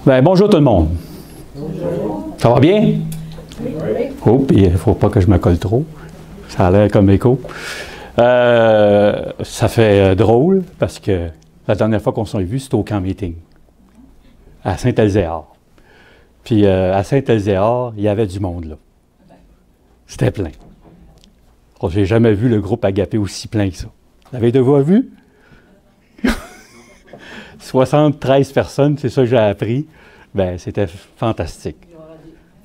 Ben, bonjour tout le monde. Bonjour. Ça va bien? Oui. Oh, puis il ne faut pas que je me colle trop. Ça a l'air comme écho. Ça fait drôle parce que la dernière fois qu'on s'est vu, c'était au camp meeting à Saint-Elzéar. Puis à Saint-Elzéar, il y avait du monde là. C'était plein. Je n'ai jamais vu le groupe Agapé aussi plein que ça. Vous avez déjà vu? 73 personnes, c'est ça que j'ai appris. Bien, c'était fantastique.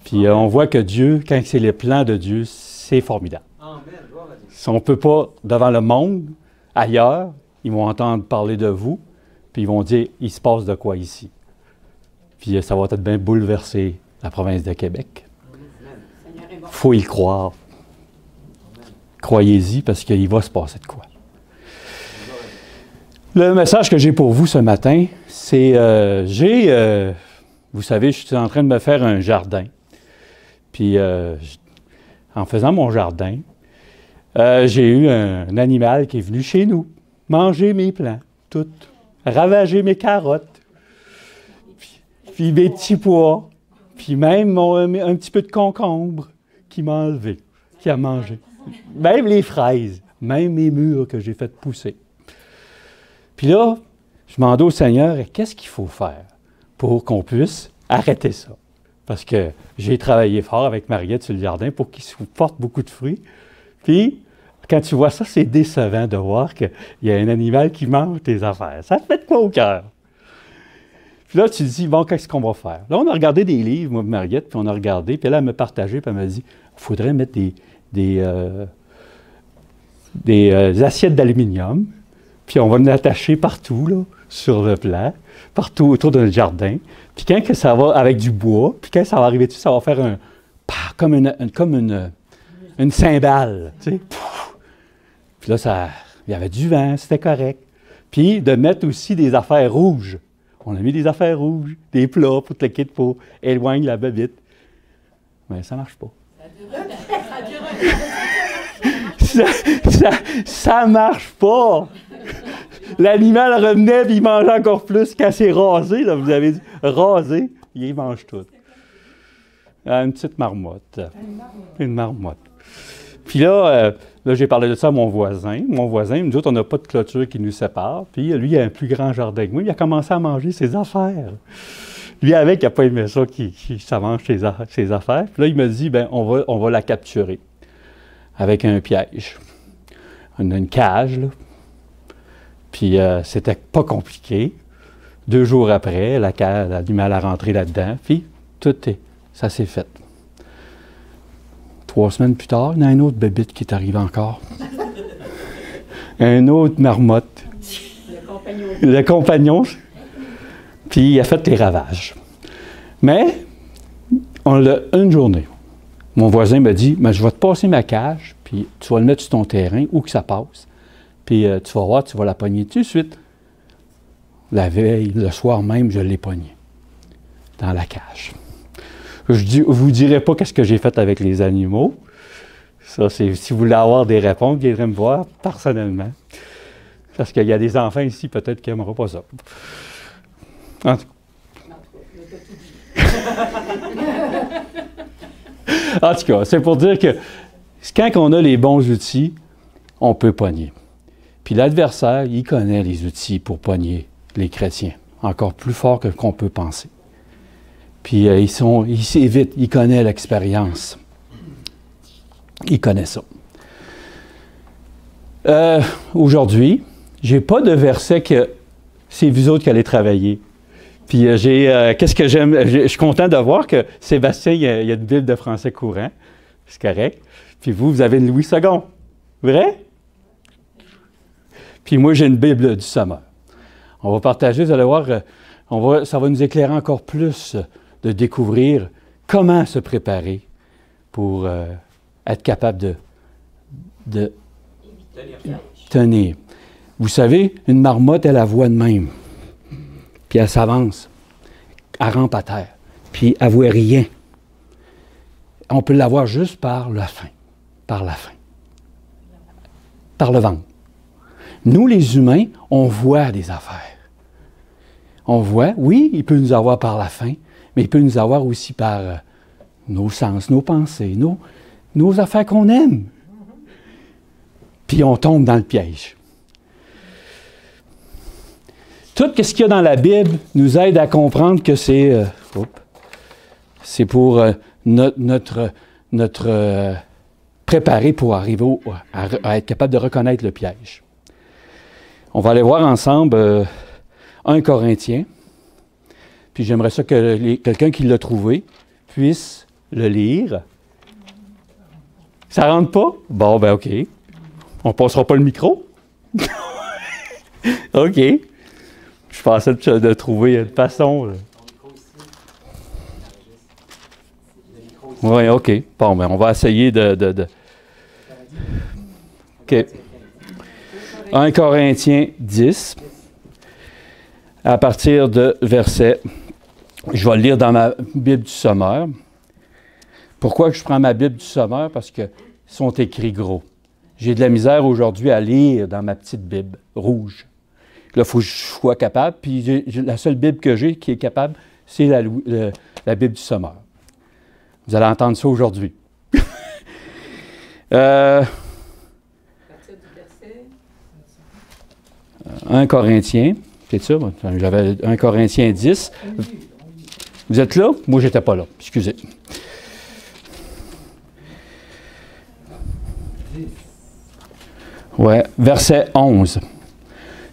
Puis on voit que Dieu, quand c'est les plans de Dieu, c'est formidable. Si on ne peut pas, devant le monde, ailleurs, ils vont entendre parler de vous, puis ils vont dire, il se passe de quoi ici? Puis ça va peut-être bien bouleverser la province de Québec. Il faut y croire. Croyez-y, parce qu'il va se passer de quoi. Le message que j'ai pour vous ce matin, c'est, vous savez, je suis en train de me faire un jardin. Puis, en faisant mon jardin, j'ai eu un animal qui est venu chez nous, manger mes plants, toutes, ravager mes carottes, puis mes petits pois, puis même un petit peu de concombre qui m'a enlevé, qui a mangé. Même les fraises, même mes mûres que j'ai fait pousser. Puis là, je demandais au Seigneur, qu'est-ce qu'il faut faire pour qu'on puisse arrêter ça? Parce que j'ai travaillé fort avec Mariette sur le jardin pour qu'il porte beaucoup de fruits. Puis, quand tu vois ça, c'est décevant de voir qu'il y a un animal qui mange tes affaires. Ça te fait de quoi au cœur? Puis là, tu te dis, bon, qu'est-ce qu'on va faire? Là, on a regardé des livres, moi et Mariette, puis on a regardé, puis là, elle m'a partagé, puis elle m'a dit, il faudrait mettre des assiettes d'aluminium, puis on va nous attacher partout, là, sur le plan, partout autour de notre jardin. Puis quand que ça va, avec du bois, puis quand ça va arriver dessus, ça va faire comme une cymbale, tu sais. Puis là, il y avait du vent, c'était correct. Puis de mettre aussi des affaires rouges. On a mis des affaires rouges, des plats pour te le quitter pour éloigner la bébite. Mais ça ne marche pas. Ça marche pas! L'animal revenait et il mangeait encore plus quand c'est rasé. Là, vous avez dit rasé, il mange tout. Une petite marmotte. Une marmotte. Puis là, j'ai parlé de ça à mon voisin. Mon voisin, nous autres, on n'a pas de clôture qui nous sépare. Puis lui, il a un plus grand jardin que moi. Il a commencé à manger ses affaires. Lui, avec, il n'a pas aimé ça, ça mange ses affaires. Puis là, il me dit, bien, on va la capturer avec un piège. On a une cage, là. Puis c'était pas compliqué. 2 jours après, l'animal a rentré là-dedans. Puis ça s'est fait. 3 semaines plus tard, il y a un autre bébite qui est arrivé encore. Un autre marmotte. Le compagnon. Puis il a fait les ravages. Mais, on l'a une journée. Mon voisin m'a dit, je vais te passer ma cage, puis tu vas le mettre sur ton terrain, où que ça passe. Puis tu vas voir, tu vas la pogner tout de suite. La veille, le soir même, je l'ai pognée dans la cage. Je ne vous dirai pas qu'est-ce que j'ai fait avec les animaux. Ça, c'est si vous voulez avoir des réponses, vous viendrez me voir personnellement. Parce qu'il y a des enfants ici, peut-être qui n'aimeront pas ça. En tout cas. En tout cas, c'est pour dire que quand on a les bons outils, on peut pogner. Puis l'adversaire, il connaît les outils pour pogner les chrétiens, encore plus fort que qu'on peut penser. Puis il s'évite, il connaît l'expérience. Il connaît ça. Aujourd'hui, je n'ai pas de verset que c'est vous autres qui allez travailler. Puis qu'est-ce que j'aime? Je suis content de voir que Sébastien, il y a une Bible de français courant. C'est correct. Puis vous avez une Louis II. Vrai? Puis moi, j'ai une Bible du Sommeur. On va partager, vous allez voir, ça va nous éclairer encore plus de découvrir comment se préparer pour être capable de tenir. Vous savez, une marmotte, elle a la voix de même. Puis elle s'avance. Elle rampe à terre. Puis elle ne voit rien. On peut l'avoir juste par la faim. Par la faim. Par le ventre. Nous, les humains, on voit des affaires. On voit, oui, il peut nous avoir par la faim, mais il peut nous avoir aussi par nos sens, nos pensées, nos affaires qu'on aime. Puis on tombe dans le piège. Tout ce qu'il y a dans la Bible nous aide à comprendre que c'est pour notre préparer pour arriver à être capable de reconnaître le piège. On va aller voir ensemble 1 Corinthiens. Puis j'aimerais ça que quelqu'un qui l'a trouvé puisse le lire. Ça rentre pas? Bon, ben OK. On passera pas le micro? OK. Je pensais de trouver une façon. Oui, OK. Bon, ben on va essayer de... OK. 1 Corinthiens 10, à partir de verset... Je vais le lire dans ma Bible du Sommeur. Pourquoi je prends ma Bible du Sommeur? Parce qu'ils sont écrits gros. J'ai de la misère aujourd'hui à lire dans ma petite Bible rouge. Là, il faut que je sois capable. Puis la seule Bible que j'ai qui est capable, c'est la Bible du Sommeur. Vous allez entendre ça aujourd'hui. À partir du verset 1 Corinthiens, c'est ça? J'avais 1 Corinthiens 10. Vous êtes là? Moi, je n'étais pas là. Excusez. Ouais, verset 11.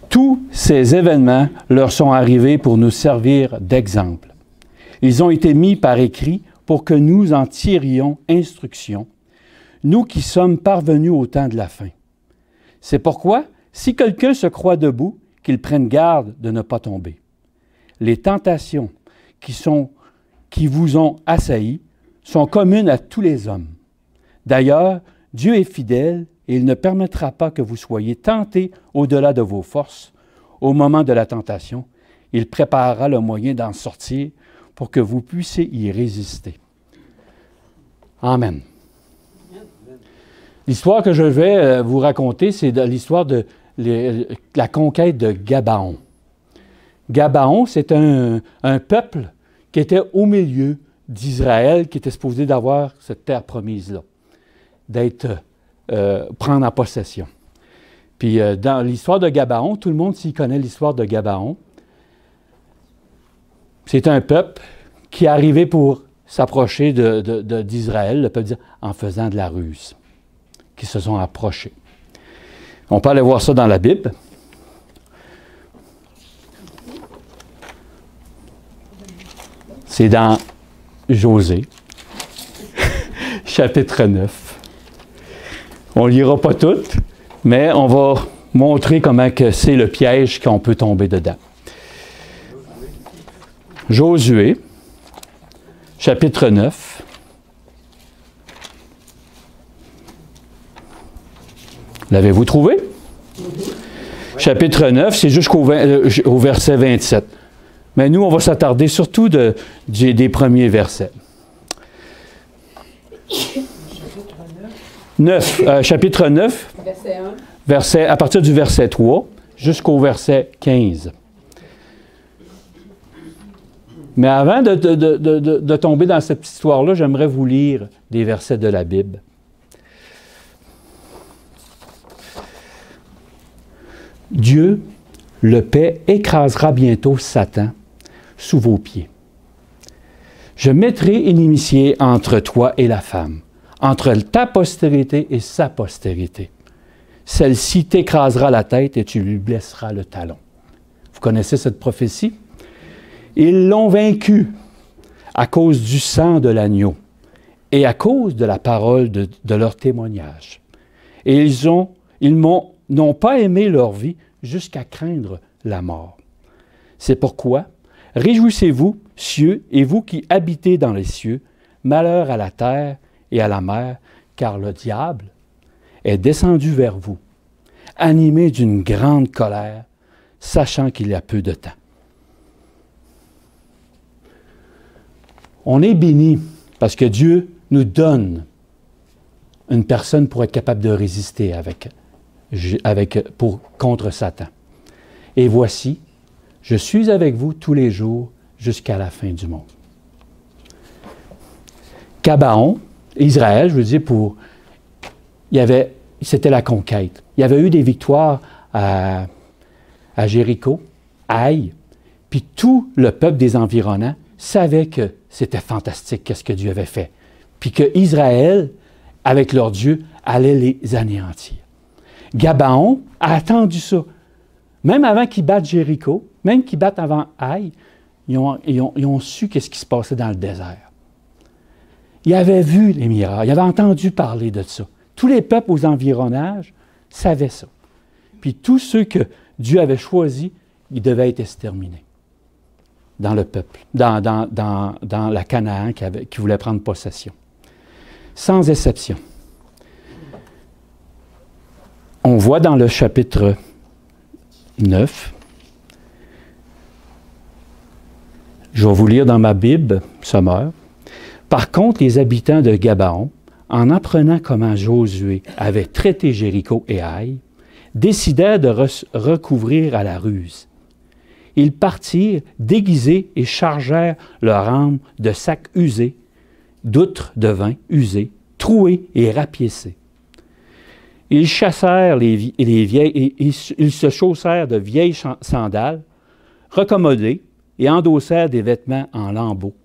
Tous ces événements leur sont arrivés pour nous servir d'exemple. Ils ont été mis par écrit pour que nous en tirions instruction, nous qui sommes parvenus au temps de la fin. C'est pourquoi, si quelqu'un se croit debout, qu'il prenne garde de ne pas tomber. Les tentations qui vous ont assaillis sont communes à tous les hommes. D'ailleurs, Dieu est fidèle et il ne permettra pas que vous soyez tentés au-delà de vos forces. Au moment de la tentation, il préparera le moyen d'en sortir pour que vous puissiez y résister. Amen. L'histoire que je vais vous raconter, c'est l'histoire de la conquête de Gabaon. Gabaon, c'est un peuple qui était au milieu d'Israël, qui était supposé d'avoir cette terre promise-là, prendre en possession. Puis dans l'histoire de Gabaon, tout le monde s'y connaît l'histoire de Gabaon. C'est un peuple qui est arrivé pour s'approcher d'Israël, le peuple dit, en faisant de la ruse, qui se sont approchés. On peut aller voir ça dans la Bible. C'est dans Josée, chapitre 9. On ne lira pas tout, mais on va montrer comment que c'est le piège qu'on peut tomber dedans. Josué, chapitre 9. L'avez-vous trouvé? Chapitre 9, c'est jusqu'au verset 27. Mais nous, on va s'attarder surtout des premiers versets. Chapitre 9, verset 1. À partir du verset 3 jusqu'au verset 15. Mais avant de tomber dans cette histoire-là, j'aimerais vous lire des versets de la Bible. Dieu, le paix, écrasera bientôt Satan sous vos pieds. Je mettrai inimitié entre toi et la femme, entre ta postérité et sa postérité. Celle-ci t'écrasera la tête et tu lui blesseras le talon. Vous connaissez cette prophétie? Ils l'ont vaincu à cause du sang de l'agneau et à cause de la parole de leur témoignage. Et ils n'ont pas aimé leur vie jusqu'à craindre la mort. C'est pourquoi, réjouissez-vous, cieux, et vous qui habitez dans les cieux, malheur à la terre et à la mer, car le diable est descendu vers vous, animé d'une grande colère, sachant qu'il y a peu de temps. On est béni parce que Dieu nous donne une personne pour être capable de résister contre Satan. Et voici, Je suis avec vous tous les jours jusqu'à la fin du monde. Gabaon, Israël, je veux dire, c'était la conquête. Il y avait eu des victoires à Jéricho, à Haï, puis tout le peuple des environnants savait que c'était fantastique qu'est-ce que Dieu avait fait, puis que Israël, avec leur Dieu, allait les anéantir. Gabaon a attendu ça. Même avant qu'ils battent Jéricho, même qu'ils battent avant Haï, ils ont su qu'est-ce qui se passait dans le désert. Ils avaient vu les miracles, ils avaient entendu parler de ça. Tous les peuples aux environnages savaient ça. Puis tous ceux que Dieu avait choisis, ils devaient être exterminés dans le peuple, dans la Canaan qui voulait prendre possession. Sans exception. On voit dans le chapitre 9, je vais vous lire dans ma Bible, sommaire. Par contre, les habitants de Gabaon, en apprenant comment Josué avait traité Jéricho et Haï, décidèrent de recouvrir à la ruse. Ils partirent déguisés et chargèrent leur âme de sacs usés, d'outres de vin usés, troués et rapiécés. Ils chassèrent les vieilles et ils se chaussèrent de vieilles sandales, raccommodées, et endossèrent des vêtements en lambeaux.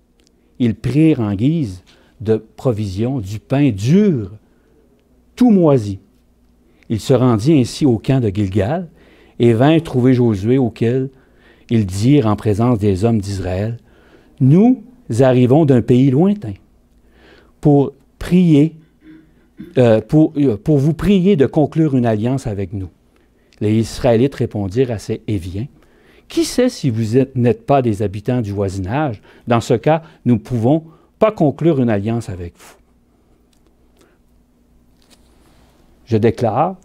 Ils prirent en guise de provisions du pain dur, tout moisi. Il se rendit ainsi au camp de Gilgal et vint trouver Josué, auquel ils dirent en présence des hommes d'Israël, « Nous arrivons d'un pays lointain pour vous prier de conclure une alliance avec nous. » Les Israélites répondirent à ces Éviens, « Qui sait si vous n'êtes pas des habitants du voisinage? Dans ce cas, nous ne pouvons pas conclure une alliance avec vous. » Je déclare,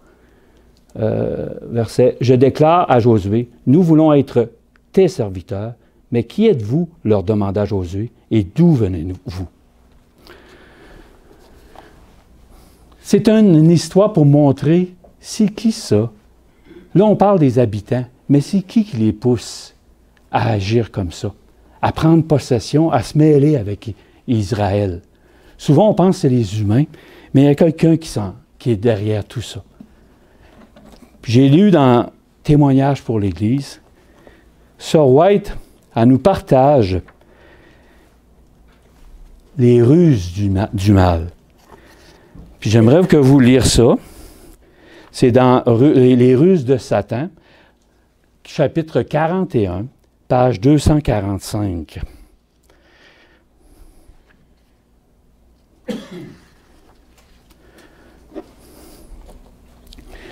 je déclare à Josué, « Nous voulons être tes serviteurs, mais qui êtes-vous? » leur demanda Josué, « et d'où venez-vous? » C'est une histoire pour montrer, c'est qui ça? Là, on parle des habitants, mais c'est qui les pousse à agir comme ça, à prendre possession, à se mêler avec Israël? Souvent, on pense que c'est les humains, mais il y a quelqu'un qui est derrière tout ça. J'ai lu dans Témoignages pour l'Église, Sir White, elle nous partage les ruses du mal. Puis j'aimerais que vous lire ça. C'est dans Les ruses de Satan, chapitre 41, page 245.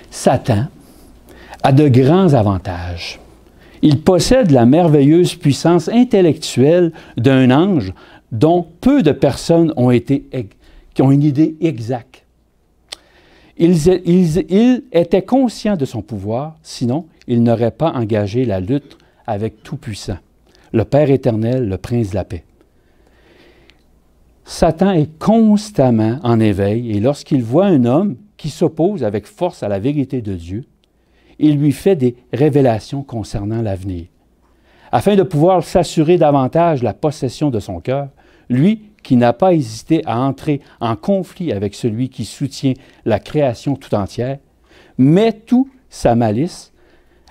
Satan a de grands avantages. Il possède la merveilleuse puissance intellectuelle d'un ange dont peu de personnes qui ont une idée exacte. Il était conscient de son pouvoir, sinon il n'aurait pas engagé la lutte avec Tout-Puissant, le Père éternel, le Prince de la paix. Satan est constamment en éveil et lorsqu'il voit un homme qui s'oppose avec force à la vérité de Dieu, il lui fait des révélations concernant l'avenir. Afin de pouvoir s'assurer davantage la possession de son cœur, lui qui n'a pas hésité à entrer en conflit avec celui qui soutient la création tout entière, met toute sa malice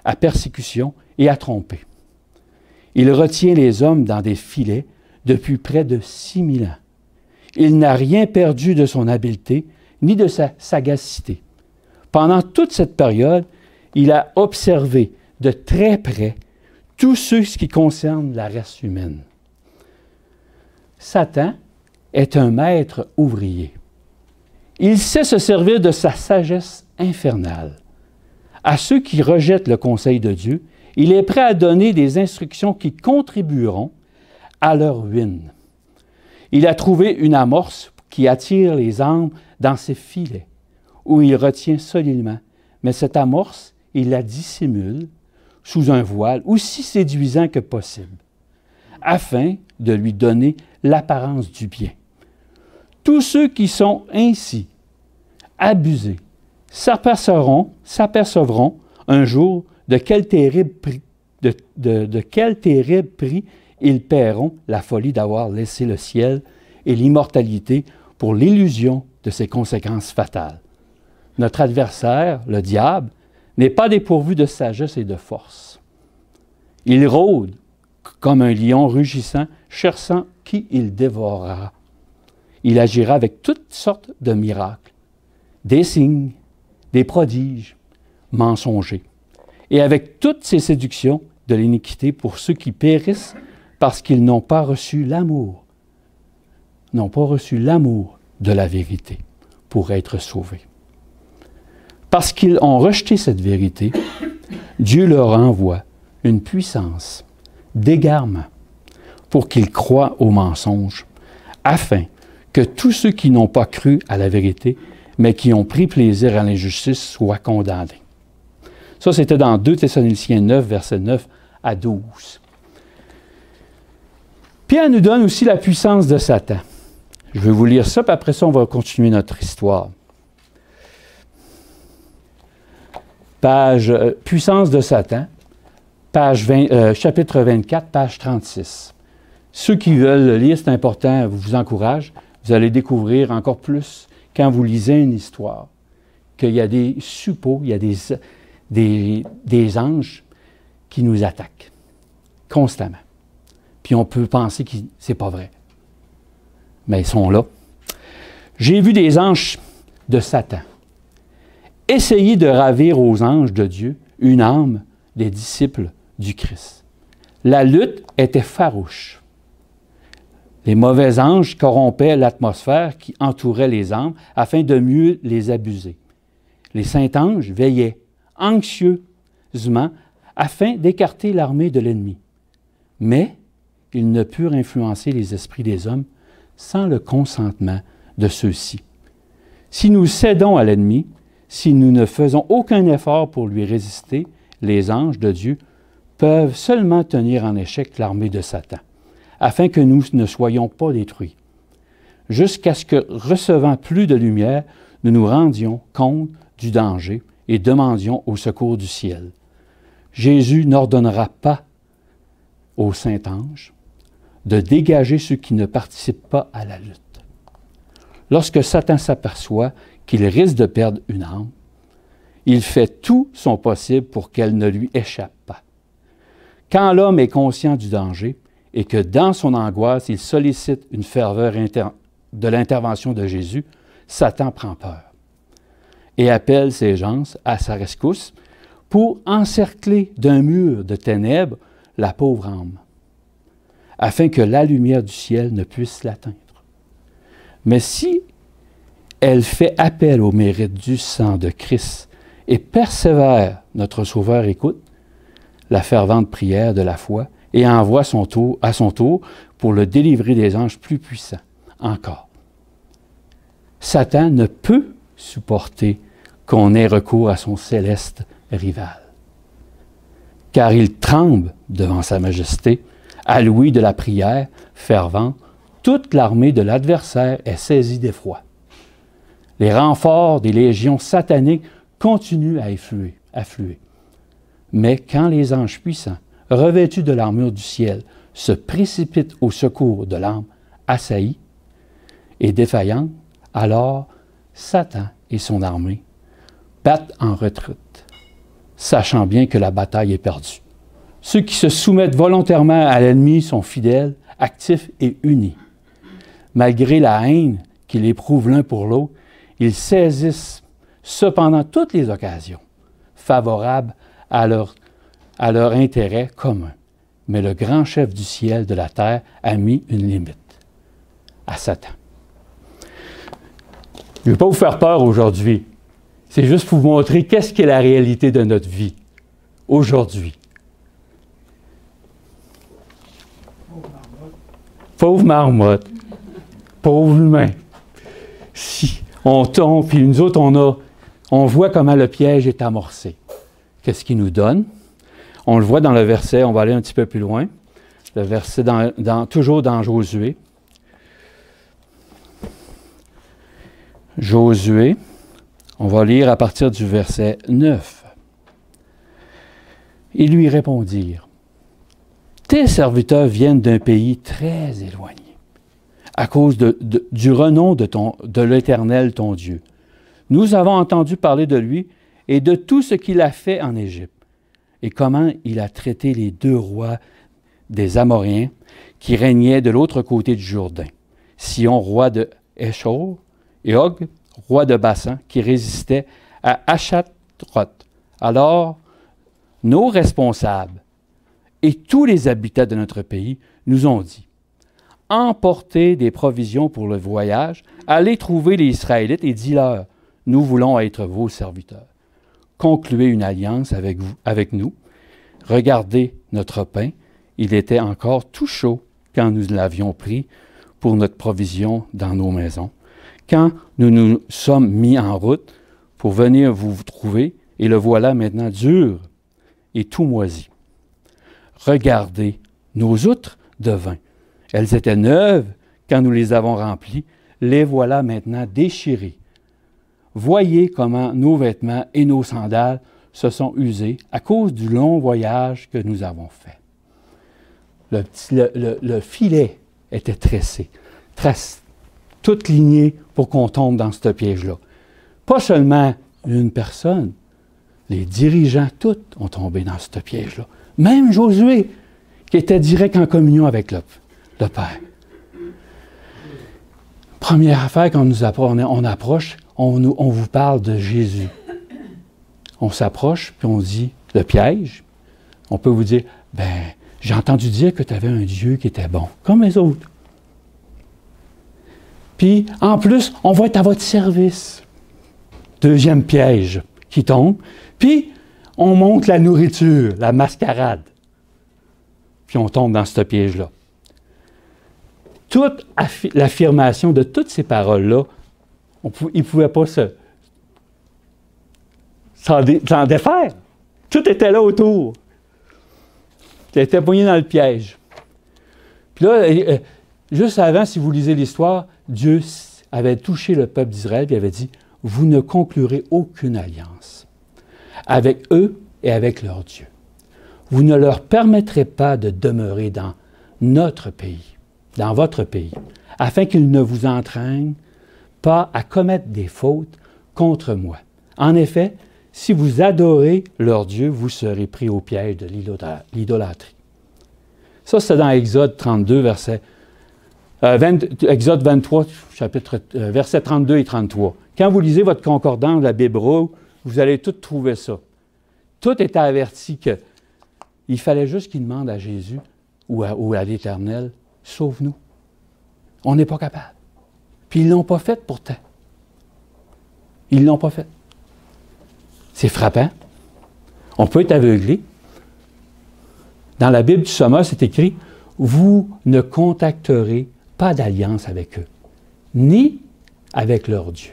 à persécution et à tromper. Il retient les hommes dans des filets depuis près de 6000 ans. Il n'a rien perdu de son habileté ni de sa sagacité. Pendant toute cette période, il a observé de très près tout ce qui concerne la race humaine. Satan est un maître ouvrier. Il sait se servir de sa sagesse infernale. À ceux qui rejettent le conseil de Dieu, il est prêt à donner des instructions qui contribueront à leur ruine. Il a trouvé une amorce qui attire les âmes dans ses filets, où il retient solidement. Mais cette amorce, il la dissimule sous un voile aussi séduisant que possible, afin de lui donner l'apparence du bien. Tous ceux qui sont ainsi abusés s'apercevront un jour de quel terrible de quel terrible prix ils paieront la folie d'avoir laissé le ciel et l'immortalité pour l'illusion de ses conséquences fatales. Notre adversaire, le diable, n'est pas dépourvu de sagesse et de force. Il rôde comme un lion rugissant, cherchant qui il dévorera. Il agira avec toutes sortes de miracles, des signes, des prodiges mensongers, et avec toutes ces séductions de l'iniquité pour ceux qui périssent parce qu'ils n'ont pas reçu l'amour, de la vérité pour être sauvés. Parce qu'ils ont rejeté cette vérité, Dieu leur envoie une puissance d'égarement pour qu'ils croient aux mensonges, afin que tous ceux qui n'ont pas cru à la vérité, mais qui ont pris plaisir à l'injustice, soient condamnés. Ça, c'était dans 2 Thessaloniciens 9, versets 9 à 12. Pierre nous donne aussi la puissance de Satan. Je vais vous lire ça, puis après ça, on va continuer notre histoire. Puissance de Satan, chapitre 24, page 36. Ceux qui veulent le lire, c'est important, je vous encourage. Vous allez découvrir encore plus, quand vous lisez une histoire, qu'il y a des suppôts, il y a des anges qui nous attaquent constamment. Puis on peut penser que ce n'est pas vrai. Mais ils sont là. J'ai vu des anges de Satan essayer de ravir aux anges de Dieu une âme des disciples du Christ. La lutte était farouche. Les mauvais anges corrompaient l'atmosphère qui entourait les âmes afin de mieux les abuser. Les saints anges veillaient anxieusement afin d'écarter l'armée de l'ennemi. Mais ils ne purent influencer les esprits des hommes sans le consentement de ceux-ci. Si nous cédons à l'ennemi, si nous ne faisons aucun effort pour lui résister, les anges de Dieu peuvent seulement tenir en échec l'armée de Satan, afin que nous ne soyons pas détruits, jusqu'à ce que, recevant plus de lumière, nous nous rendions compte du danger et demandions au secours du ciel. Jésus n'ordonnera pas aux saints anges de dégager ceux qui ne participent pas à la lutte. Lorsque Satan s'aperçoit qu'il risque de perdre une âme, il fait tout son possible pour qu'elle ne lui échappe pas. Quand l'homme est conscient du danger et que dans son angoisse, il sollicite une ferveur de l'intervention de Jésus, Satan prend peur et appelle ses gens à sa rescousse pour encercler d'un mur de ténèbres la pauvre âme, afin que la lumière du ciel ne puisse l'atteindre. Mais si elle fait appel au mérite du sang de Christ et persévère, notre Sauveur écoute la fervente prière de la foi et envoie à son tour pour le délivrer des anges plus puissants encore. Satan ne peut supporter qu'on ait recours à son céleste rival, car il tremble devant sa majesté. À l'ouïe de la prière fervente, toute l'armée de l'adversaire est saisie d'effroi. Les renforts des légions sataniques continuent à affluer. Mais quand les anges puissants, revêtus de l'armure du ciel, se précipitent au secours de l'âme assaillie et défaillante, alors Satan et son armée battent en retraite, sachant bien que la bataille est perdue. Ceux qui se soumettent volontairement à l'ennemi sont fidèles, actifs et unis. Malgré la haine qu'ils éprouvent l'un pour l'autre, ils saisissent cependant toutes les occasions favorables à leur intérêt commun. Mais le grand chef du ciel, de la terre, a mis une limite à Satan. Je ne vais pas vous faire peur aujourd'hui. C'est juste pour vous montrer qu'est-ce qu'est la réalité de notre vie aujourd'hui. Pauvre marmotte, pauvre humain. Si on tombe, puis nous autres, on voit comment le piège est amorcé. Qu'est-ce qu'il nous donne? On le voit dans le verset, on va aller un petit peu plus loin. Le verset toujours dans Josué. Josué, on va lire à partir du verset 9. Ils lui répondirent, tes serviteurs viennent d'un pays très éloigné, à cause du renom de l'Éternel, ton Dieu. Nous avons entendu parler de lui et de tout ce qu'il a fait en Égypte, et comment il a traité les 2 rois des Amoréens qui régnaient de l'autre côté du Jourdain, Sion, roi de Échor, et Og, roi de Bassan, qui résistait à Achatroth. Alors, nos responsables et tous les habitants de notre pays nous ont dit, emportez des provisions pour le voyage, allez trouver les Israélites et dis-leur, nous voulons être vos serviteurs. Concluez une alliance avec nous. Regardez notre pain, il était encore tout chaud quand nous l'avions pris pour notre provision dans nos maisons. Quand nous nous sommes mis en route pour venir vous trouver, et le voilà maintenant dur et tout moisi. Regardez nos outres de vin. Elles étaient neuves quand nous les avons remplies. Les voilà maintenant déchirées. Voyez comment nos vêtements et nos sandales se sont usés à cause du long voyage que nous avons fait. Le filet était tressé, toute lignée pour qu'on tombe dans ce piège-là. Pas seulement une personne, les dirigeants, tous ont tombé dans ce piège-là. Même Josué, qui était direct en communion avec le Père. Première affaire, quand on approche, on vous parle de Jésus. On s'approche, puis on dit le piège. On peut vous dire, j'ai entendu dire que tu avais un Dieu qui était bon, comme les autres. Puis, en plus, on va être à votre service. Deuxième piège qui tombe. Puis, on monte la nourriture, la mascarade. Puis, on tombe dans ce piège-là. Toute l'affirmation de toutes ces paroles-là, ils ne pouvaient pas s'en défaire. Tout était là autour. Ils étaient poignés dans le piège. Puis là, juste avant, si vous lisez l'histoire, Dieu avait touché le peuple d'Israël et avait dit, « Vous ne conclurez aucune alliance avec eux et avec leur Dieu. Vous ne leur permettrez pas de demeurer dans notre pays, dans votre pays, afin qu'ils ne vous entraînent pas à commettre des fautes contre moi. En effet, si vous adorez leur Dieu, vous serez pris au piège de l'idolâtrie. » Ça, c'est dans Exode 32, Exode 23, chapitre, versets 32 et 33. Quand vous lisez votre concordance de la Bible rouge, vous allez tout trouver ça. Tout est averti qu'il fallait juste qu'ils demandent à Jésus ou à l'Éternel, « Sauve-nous. » On n'est pas capable. Puis ils ne l'ont pas fait pourtant. Ils ne l'ont pas fait. C'est frappant. On peut être aveuglé. Dans la Bible du Sommeur, c'est écrit « Vous ne contacterez pas d'alliance avec eux, ni avec leur Dieu.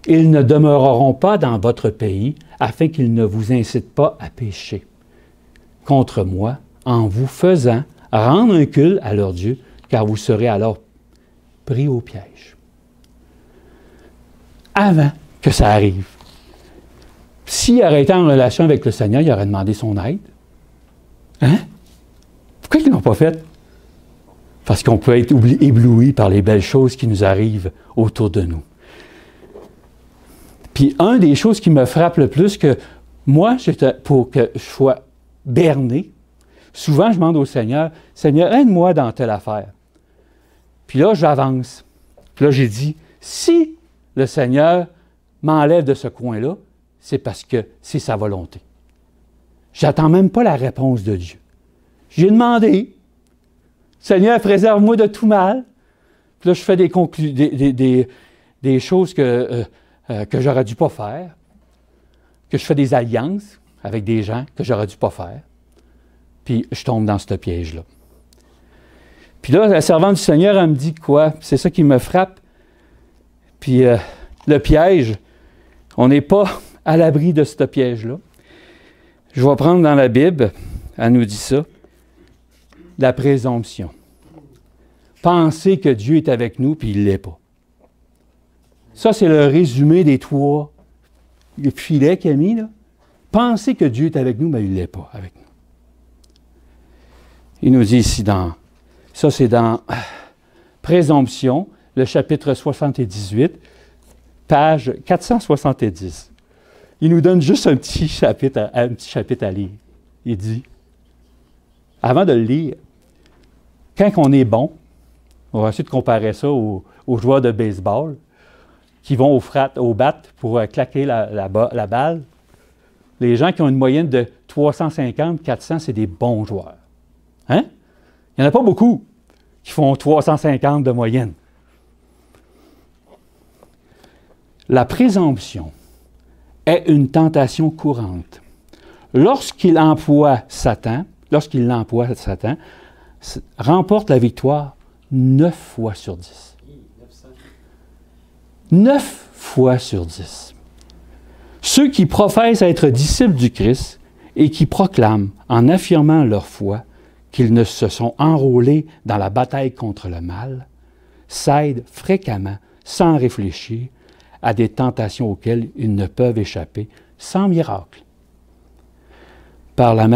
Ils ne demeureront pas dans votre pays, afin qu'ils ne vous incitent pas à pécher contre moi, en vous faisant rendre un culte à leur Dieu, car vous serez alors pris au piège. » Avant que ça arrive, s'il aurait été en relation avec le Seigneur, il aurait demandé son aide. Hein? Pourquoi ils ne l'ont pas fait? Parce qu'on peut être ébloui par les belles choses qui nous arrivent autour de nous. Puis, une des choses qui me frappe le plus, que moi, pour que je sois berné, souvent je demande au Seigneur, « Seigneur, aide-moi dans telle affaire. » Puis là, j'avance. Puis là, j'ai dit, si le Seigneur m'enlève de ce coin-là, c'est parce que c'est sa volonté. J'attends même pas la réponse de Dieu. J'ai demandé, « Seigneur, préserve-moi de tout mal. » Puis là, je fais des choses que j'aurais dû pas faire, que je fais des alliances avec des gens que j'aurais dû pas faire, puis je tombe dans ce piège-là. Puis là, la servante du Seigneur, elle me dit quoi? C'est ça qui me frappe. Puis le piège, on n'est pas à l'abri de ce piège-là. Je vais prendre dans la Bible, elle nous dit ça, la présomption. Penser que Dieu est avec nous, puis il ne l'est pas. Ça, c'est le résumé des 3 filets qu'il a mis, là. Penser que Dieu est avec nous, mais il ne l'est pas avec nous. Il nous dit ici ça c'est dans Présomption, le chapitre 78, page 470. Il nous donne juste un petit chapitre à lire. Il dit, avant de le lire, quand on est bon, on va essayer de comparer ça aux joueurs de baseball qui vont au bat pour claquer la balle. Les gens qui ont une moyenne de 350, 400, c'est des bons joueurs. Hein? Il n'y en a pas beaucoup qui font 350 de moyenne. La présomption est une tentation courante. Lorsqu'il l'emploie, Satan remporte la victoire 9 fois sur 10. 9 fois sur 10. Ceux qui professent être disciples du Christ et qui proclament, en affirmant leur foi, qu'ils ne se sont enrôlés dans la bataille contre le mal, cèdent fréquemment, sans réfléchir, à des tentations auxquelles ils ne peuvent échapper sans miracle. Par la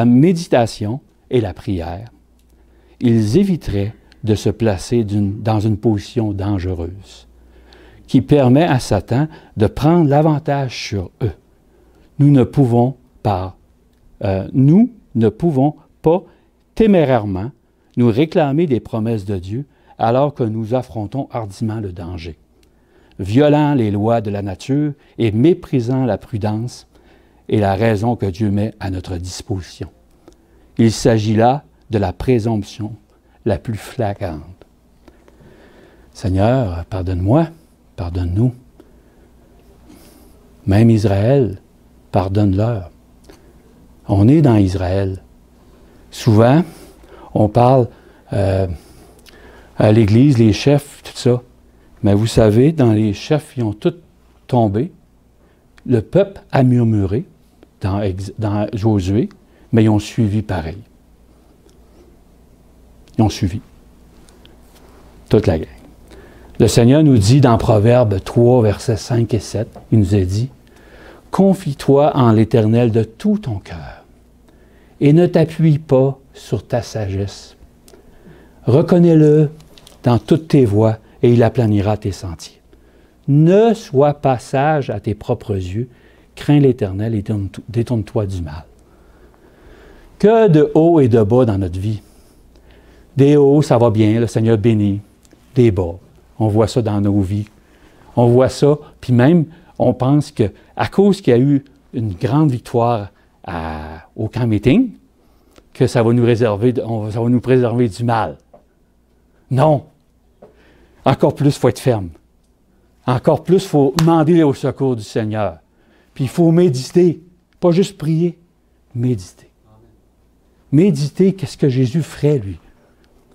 méditation et la prière, ils éviteraient de se placer dans une position dangereuse qui permet à Satan de prendre l'avantage sur eux. Nous ne pouvons pas témérairement nous réclamer des promesses de Dieu alors que nous affrontons hardiment le danger, violant les lois de la nature et méprisant la prudence et la raison que Dieu met à notre disposition. Il s'agit là de la présomption la plus flagrante. Seigneur, pardonne-moi, pardonne-nous. Même Israël, pardonne-leur. On est dans Israël. Souvent, on parle à l'Église, les chefs, tout ça. Mais vous savez, dans les chefs, ils ont tous tombé. Le peuple a murmuré dans Josué, mais ils ont suivi pareil. Ils ont suivi. Toute la gang. Le Seigneur nous dit dans Proverbes 3, versets 5 et 7, il nous a dit, « Confie-toi en l'Éternel de tout ton cœur et ne t'appuie pas sur ta sagesse. Reconnais-le dans toutes tes voies et il aplanira tes sentiers. Ne sois pas sage à tes propres yeux, crains l'Éternel et détourne-toi du mal. » Que de haut et de bas dans notre vie. Des hauts, ça va bien, le Seigneur bénit. Des bas, on voit ça dans nos vies. On voit ça, puis même, on pense qu'à cause qu'il y a eu une grande victoire au camp meeting, que ça va nous préserver du mal. Non. Encore plus, il faut être ferme. Encore plus, il faut demander au secours du Seigneur. Puis il faut méditer, pas juste prier, méditer. Méditer, qu'est-ce que Jésus ferait, lui,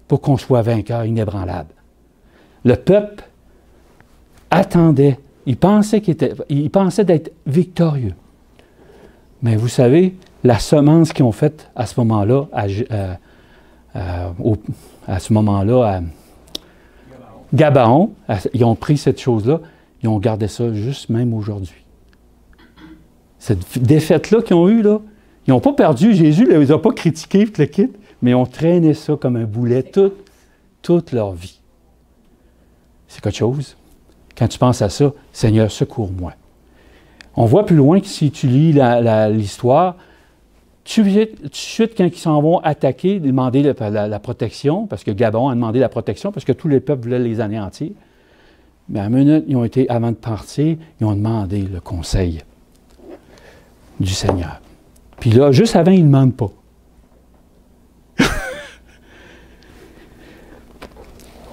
pour qu'on soit vainqueur, inébranlable. Le peuple attendait, il pensait d'être victorieux. Mais vous savez, la semence qu'ils ont faite à ce moment-là, à Gabaon, ils ont pris cette chose-là, ils ont gardé ça juste même aujourd'hui. Cette défaite-là qu'ils ont eue, là, ils n'ont pas perdu, Jésus ne les a pas critiqués, le kit, mais ils ont traîné ça comme un boulet toute leur vie. C'est quelque chose. Quand tu penses à ça, Seigneur, secours-moi. On voit plus loin que si tu lis l'histoire, tout de suite, quand ils s'en vont attaquer, demander la protection, parce que Gabon a demandé la protection, parce que tous les peuples voulaient les anéantir. Mais à la minute, avant de partir, ils ont demandé le conseil du Seigneur. Puis là, juste avant, ils ne demandent pas.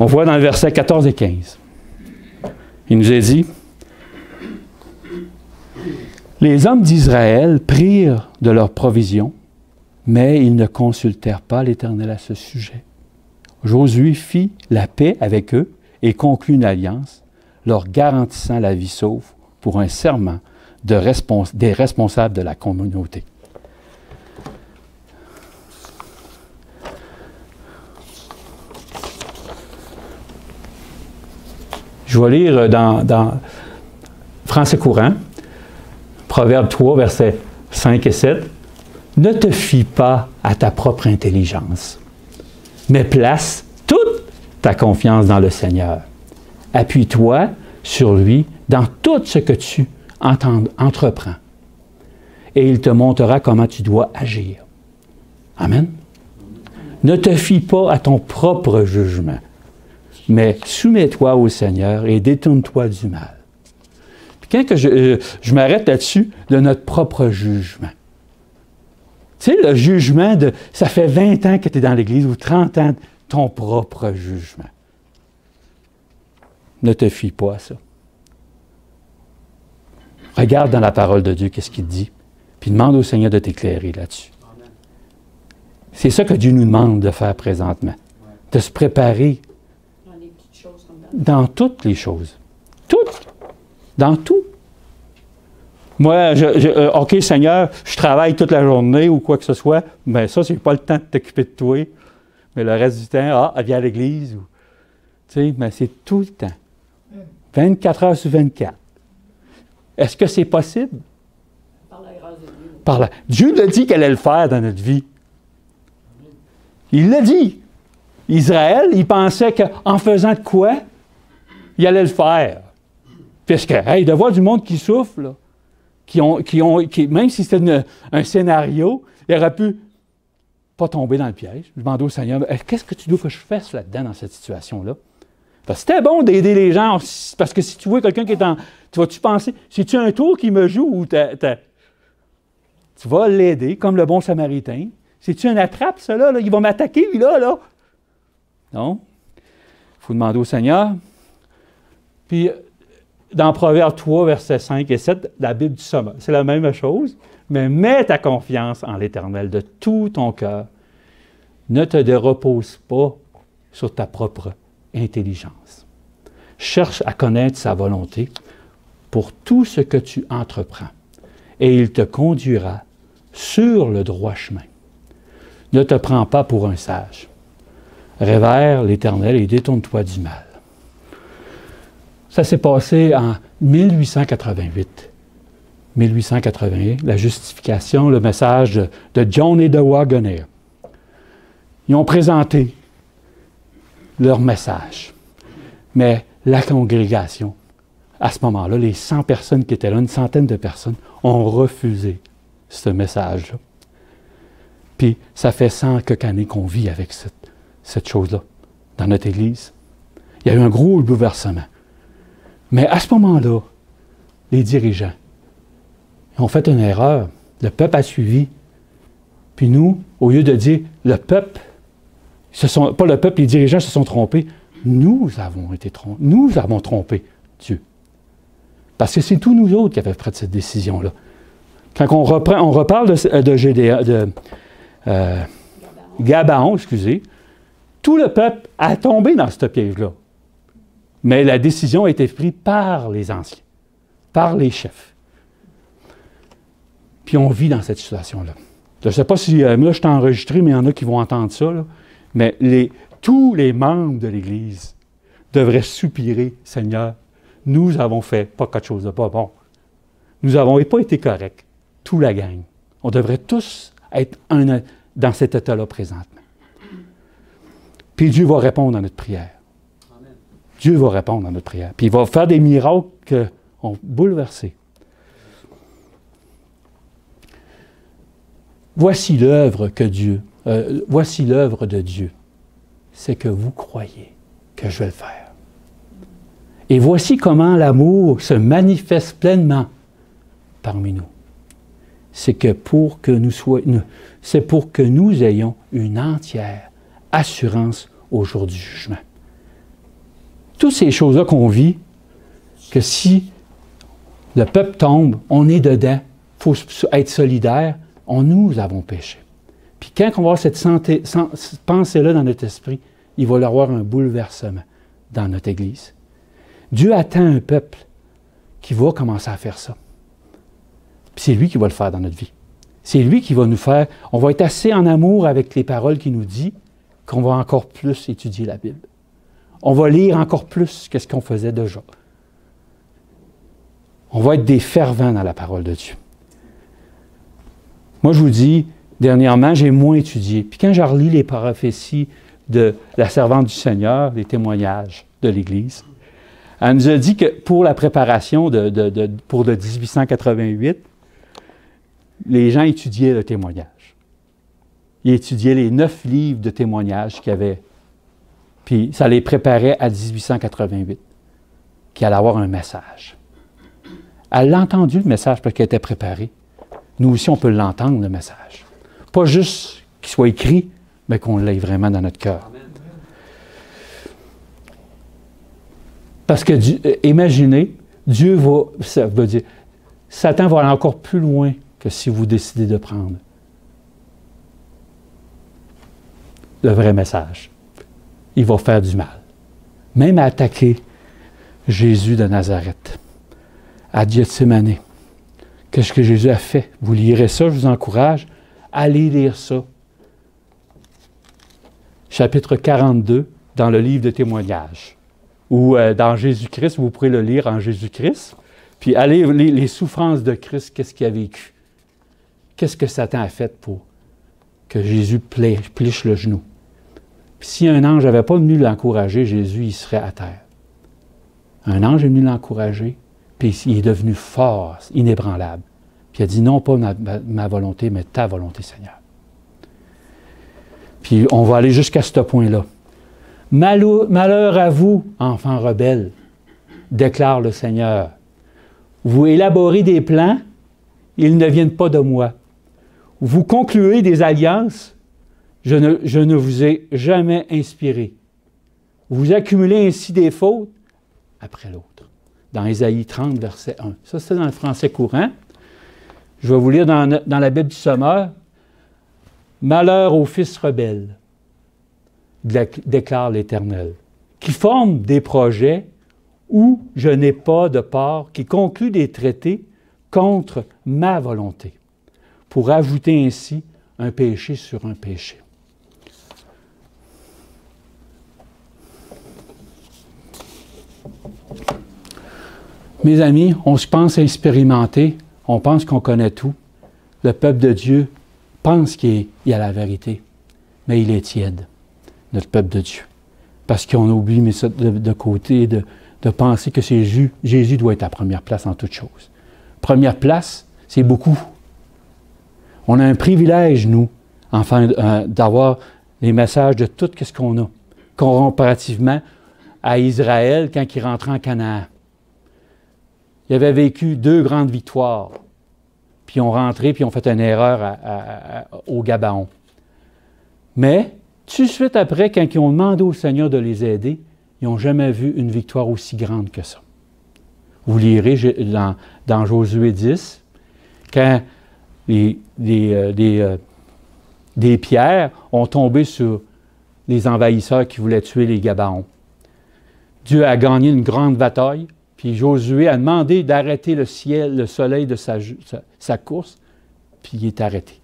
On voit dans le verset 14 et 15. Il nous est dit, « Les hommes d'Israël prirent de leurs provisions, mais ils ne consultèrent pas l'Éternel à ce sujet. Josué fit la paix avec eux et conclut une alliance, leur garantissant la vie sauve pour un serment des responsables de la communauté. » Je vais lire dans Français courant, Proverbe 3, versets 5 et 7. Ne te fie pas à ta propre intelligence, mais place toute ta confiance dans le Seigneur. Appuie-toi sur lui dans tout ce que tu entreprends. Et il te montrera comment tu dois agir. Amen. Ne te fie pas à ton propre jugement, mais soumets-toi au Seigneur et détourne-toi du mal. Puis quand que je m'arrête là-dessus, de notre propre jugement. Tu sais, le jugement de... Ça fait 20 ans que tu es dans l'Église ou 30 ans, ton propre jugement. Ne te fie pas à ça. Regarde dans la parole de Dieu, qu'est-ce qu'il dit, puis demande au Seigneur de t'éclairer là-dessus. C'est ça que Dieu nous demande de faire présentement. De se préparer dans toutes les choses. Toutes. Dans tout. Moi, OK, Seigneur, je travaille toute la journée ou quoi que ce soit, mais ça, c'est pas le temps de t'occuper de toi. Mais le reste du temps, viens à l'église. Tu sais, mais c'est tout le temps. 24 heures sur 24. Est-ce que c'est possible? Par la grâce de Dieu. Dieu l'a dit qu'elle allait le faire dans notre vie. Il l'a dit. Israël, il pensait qu'en faisant de quoi, il allait le faire. Puisque, de voir du monde qui souffre, là, même si c'était un scénario, il aurait pu pas tomber dans le piège. Je demandais au Seigneur, qu'est-ce que tu veux que je fasse là-dedans, dans cette situation-là? Parce que c'était bon d'aider les gens, parce que si tu vois quelqu'un qui est en... Tu vas-tu penser, c'est-tu un tour qui me joue ou tu vas l'aider, comme le bon Samaritain? C'est-tu un attrape, ça, là? Il va m'attaquer, lui, là? Non. Il faut demander au Seigneur. Puis, dans Proverbes 3, versets 5 et 7, la Bible du Somme, c'est la même chose, mais mets ta confiance en l'Éternel de tout ton cœur. Ne te repose pas sur ta propre intelligence. Cherche à connaître sa volonté pour tout ce que tu entreprends, et il te conduira sur le droit chemin. Ne te prends pas pour un sage. Révère l'Éternel et détourne-toi du mal. Ça s'est passé en 1888. 1881, la justification, le message de John et de Wagoner. Ils ont présenté leur message. Mais la congrégation, à ce moment-là, les 100 personnes qui étaient là, une centaine de personnes, ont refusé ce message-là. Puis, ça fait 100 quelques années qu'on vit avec cette chose-là dans notre Église. Il y a eu un gros bouleversement. Mais à ce moment-là, les dirigeants ont fait une erreur. Le peuple a suivi. Puis nous, au lieu de dire le peuple, pas le peuple, les dirigeants se sont trompés. Nous avons été trompés. Nous avons trompé Dieu. Parce que c'est tous nous autres qui avaient pris cette décision-là. Quand on reparle de Gabaon, tout le peuple a tombé dans ce piège-là. Mais la décision a été prise par les anciens, par les chefs. Puis on vit dans cette situation-là. Je ne sais pas si, là, je t'ai enregistré, mais il y en a qui vont entendre ça, là. Mais tous les membres de l'Église devraient soupirer, Seigneur, nous avons fait pas quelque chose de pas bon. Nous n'avons pas été corrects, toute la gang. On devrait tous être dans cet état-là présentement. Puis Dieu va répondre à notre prière. Amen. Dieu va répondre à notre prière. Puis il va faire des miracles qui ont bouleversé. Voici l'œuvre de Dieu. C'est que vous croyez que je vais le faire. Et voici comment l'amour se manifeste pleinement parmi nous. C'est pour que nous ayons une entière assurance au jour du jugement. Toutes ces choses-là qu'on vit, que si le peuple tombe, on est dedans, il faut être solidaire, nous avons péché. Puis quand on va avoir cette pensée-là dans notre esprit, il va y avoir un bouleversement dans notre Église. Dieu attend un peuple qui va commencer à faire ça. Puis c'est lui qui va le faire dans notre vie. C'est lui qui va nous faire... On va être assez en amour avec les paroles qu'il nous dit qu'on va encore plus étudier la Bible. On va lire encore plus que ce qu'on faisait déjà. On va être des fervents dans la parole de Dieu. Moi, je vous dis, dernièrement, j'ai moins étudié. Puis quand j'ai relu les prophéties de la servante du Seigneur, les témoignages de l'Église, elle nous a dit que pour la préparation pour le 1888, les gens étudiaient le témoignage. Ils étudiaient les 9 livres de témoignages qu'il y avait. Puis ça les préparait à 1888, qu'il allait avoir un message. Elle a entendu le message parce qu'elle était préparée. Nous aussi, on peut l'entendre, le message. Pas juste qu'il soit écrit, mais qu'on l'ait vraiment dans notre cœur. Parce que, imaginez, Dieu va, ça veut dire, Satan va aller encore plus loin que si vous décidez de prendre le vrai message. Il va faire du mal. Même à attaquer Jésus de Nazareth, à Gethsémani. Qu'est-ce que Jésus a fait? Vous lirez ça, je vous encourage. Allez lire ça. Chapitre 42, dans le livre de témoignages. Ou dans Jésus-Christ, vous pourrez le lire en Jésus-Christ. Puis allez les souffrances de Christ, qu'est-ce qu'il a vécu? Qu'est-ce que Satan a fait pour que Jésus pliche le genou? Puis si un ange n'avait pas venu l'encourager, Jésus, il serait à terre. Un ange est venu l'encourager, puis il est devenu fort, inébranlable. Puis il a dit, non pas ma volonté, mais ta volonté, Seigneur. Puis on va aller jusqu'à ce point-là. Malheur à vous, enfants rebelles, déclare le Seigneur. Vous élaborez des plans, ils ne viennent pas de moi. Vous concluez des alliances, je ne vous ai jamais inspiré. Vous accumulez ainsi des fautes après l'autre. Dans Ésaïe 30, verset 1. Ça, c'est dans le français courant. Je vais vous lire dans la Bible du Sommeur. Malheur aux fils rebelles, déclare l'Éternel, qui forment des projets où je n'ai pas de part, qui concluent des traités contre ma volonté, pour ajouter ainsi un péché sur un péché. Mes amis, on se pense expérimenter, on pense qu'on connaît tout. Le peuple de Dieu pense qu'il y a la vérité, mais il est tiède, notre peuple de Dieu. Parce qu'on a oublié de mettre ça de côté, de penser que c'est Jésus doit être à première place en toutes choses. Première place, c'est beaucoup. On a un privilège, nous, enfin, d'avoir les messages de tout ce qu'on a, comparativement à Israël quand il rentrait en Canaan. Il avait vécu 2 grandes victoires. Puis ils ont rentré, puis ils ont fait une erreur au Gabaon. Mais, tout de suite après, quand ils ont demandé au Seigneur de les aider, ils n'ont jamais vu une victoire aussi grande que ça. Vous lirez dans Josué 10, quand des pierres ont tombé sur les envahisseurs qui voulaient tuer les Gabaons. Dieu a gagné une grande bataille, puis Josué a demandé d'arrêter le soleil de sa course, puis il est arrêté.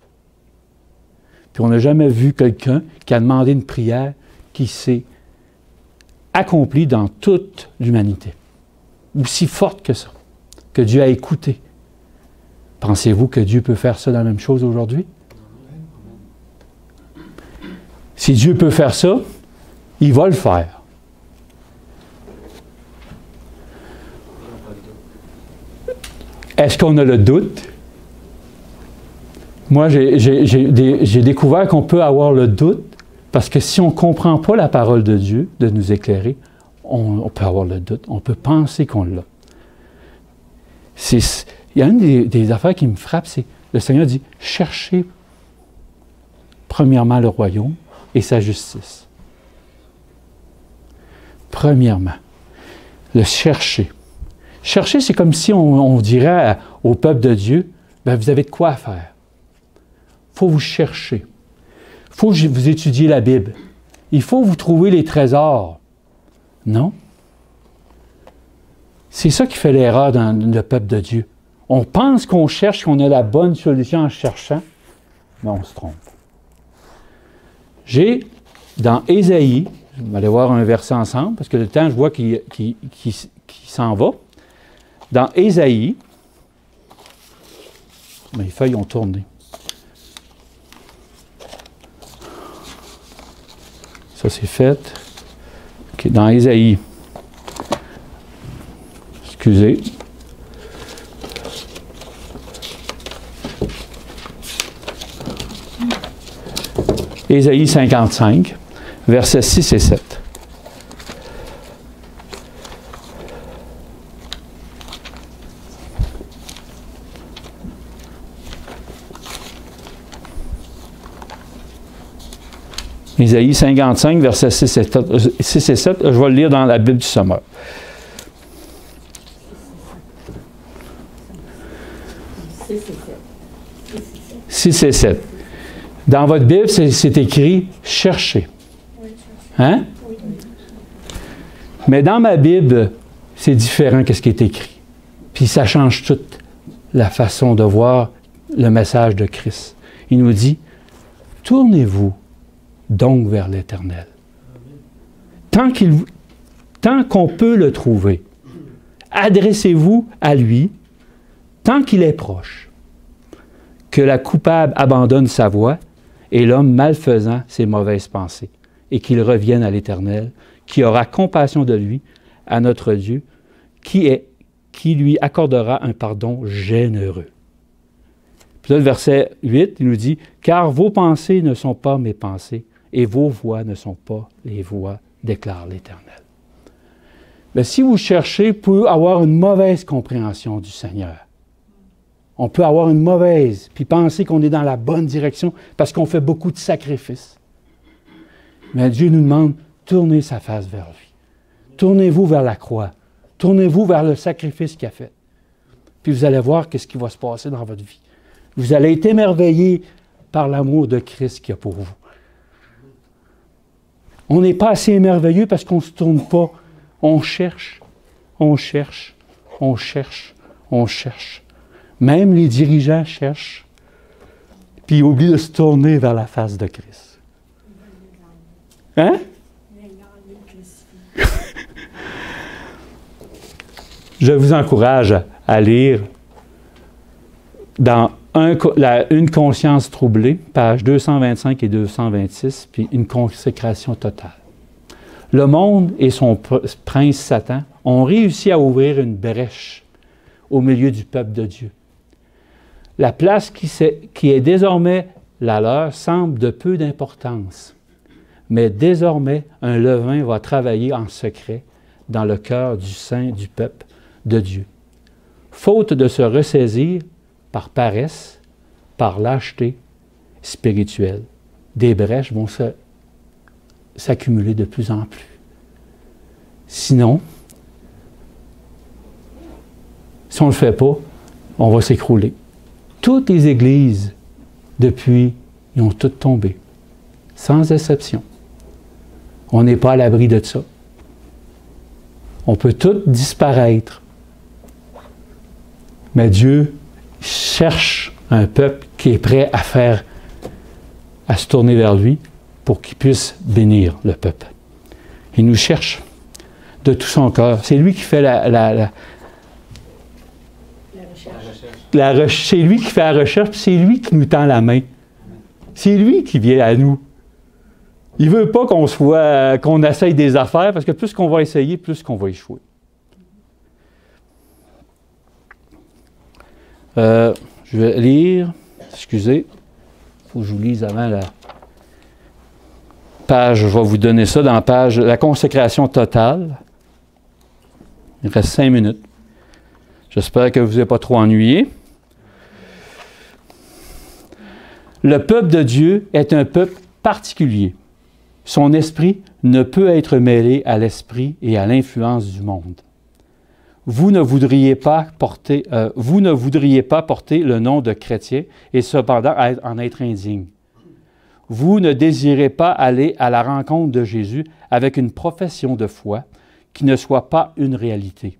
Puis on n'a jamais vu quelqu'un qui a demandé une prière qui s'est accomplie dans toute l'humanité. Aussi forte que ça, que Dieu a écouté. Pensez-vous que Dieu peut faire ça dans la même chose aujourd'hui? Si Dieu peut faire ça, il va le faire. Est-ce qu'on a le doute? Moi, j'ai découvert qu'on peut avoir le doute parce que si on ne comprend pas la parole de Dieu, de nous éclairer, on peut avoir le doute. On peut penser qu'on l'a. Il y a une des affaires qui me frappe, c'est le Seigneur dit, cherchez premièrement le royaume et sa justice. Premièrement, le chercher. Chercher, c'est comme si on dirait au peuple de Dieu, bien, vous avez de quoi faire. Il faut vous chercher. Il faut que vous étudiez la Bible. Il faut vous trouver les trésors. Non. C'est ça qui fait l'erreur dans le peuple de Dieu. On pense qu'on cherche, qu'on a la bonne solution en cherchant, mais on se trompe. J'ai, dans Ésaïe, on va aller voir un verset ensemble, parce que le temps, je vois qu'il s'en va. Dans Ésaïe, mes feuilles ont tourné. Ça, c'est fait. OK, dans Ésaïe. Excusez. Ésaïe 55, versets 6 et 7. Ésaïe 55, versets 6 et 7. Je vais le lire dans la Bible du Sommeur. 6 et 7. Dans votre Bible, c'est écrit « cherchez ». Hein? Mais dans ma Bible, c'est différent que ce qui est écrit. Puis ça change toute la façon de voir le message de Christ. Il nous dit « Tournez-vous donc vers l'Éternel. » Tant qu'on peut le trouver, adressez-vous à lui tant qu'il est proche. Que la coupable abandonne sa voie et l'homme malfaisant ses mauvaises pensées, et qu'il revienne à l'Éternel, qui aura compassion de lui, à notre Dieu, qui lui accordera un pardon généreux. Puis là, le verset 8, il nous dit « Car vos pensées ne sont pas mes pensées, et vos voies ne sont pas les voies, déclare l'Éternel. » Mais si vous cherchez, vous pouvez avoir une mauvaise compréhension du Seigneur. On peut avoir une mauvaise, puis penser qu'on est dans la bonne direction parce qu'on fait beaucoup de sacrifices. Mais Dieu nous demande, tournez sa face vers lui. Tournez-vous vers la croix. Tournez-vous vers le sacrifice qu'il a fait. Puis vous allez voir ce qui va se passer dans votre vie. Vous allez être émerveillés par l'amour de Christ qu'il y a pour vous. On n'est pas assez émerveilleux parce qu'on ne se tourne pas. On cherche, on cherche, on cherche, on cherche. Même les dirigeants cherchent, puis ils oublient de se tourner vers la face de Christ. Hein? Je vous encourage à lire dans Une conscience troublée, pages 225 et 226, puis Une consécration totale. Le monde et son prince Satan ont réussi à ouvrir une brèche au milieu du peuple de Dieu. La place qui est désormais la leur semble de peu d'importance. Mais désormais, un levain va travailler en secret dans le cœur du sein du peuple de Dieu. Faute de se ressaisir par paresse, par lâcheté spirituelle, des brèches vont s'accumuler de plus en plus. Sinon, si on ne le fait pas, on va s'écrouler. Toutes les églises, depuis, ils ont toutes tombé, sans exception. On n'est pas à l'abri de ça. On peut toutes disparaître. Mais Dieu cherche un peuple qui est prêt à se tourner vers lui pour qu'il puisse bénir le peuple. Il nous cherche de tout son cœur. C'est lui qui fait c'est lui qui fait la recherche, puis c'est lui qui nous tend la main. C'est lui qui vient à nous. Il ne veut pas qu'on essaye des affaires, parce que plus qu'on va essayer, plus qu'on va échouer. Je vais lire, excusez, il faut que je vous lise avant la page, je vais vous donner ça dans la page « La consécration totale ». Il reste 5 minutes. J'espère que vous n'êtes pas trop ennuyé. Le peuple de Dieu est un peuple particulier. Son esprit ne peut être mêlé à l'esprit et à l'influence du monde. Vous ne voudriez pas porter le nom de chrétien et cependant en être indigne. Vous ne désirez pas aller à la rencontre de Jésus avec une profession de foi qui ne soit pas une réalité.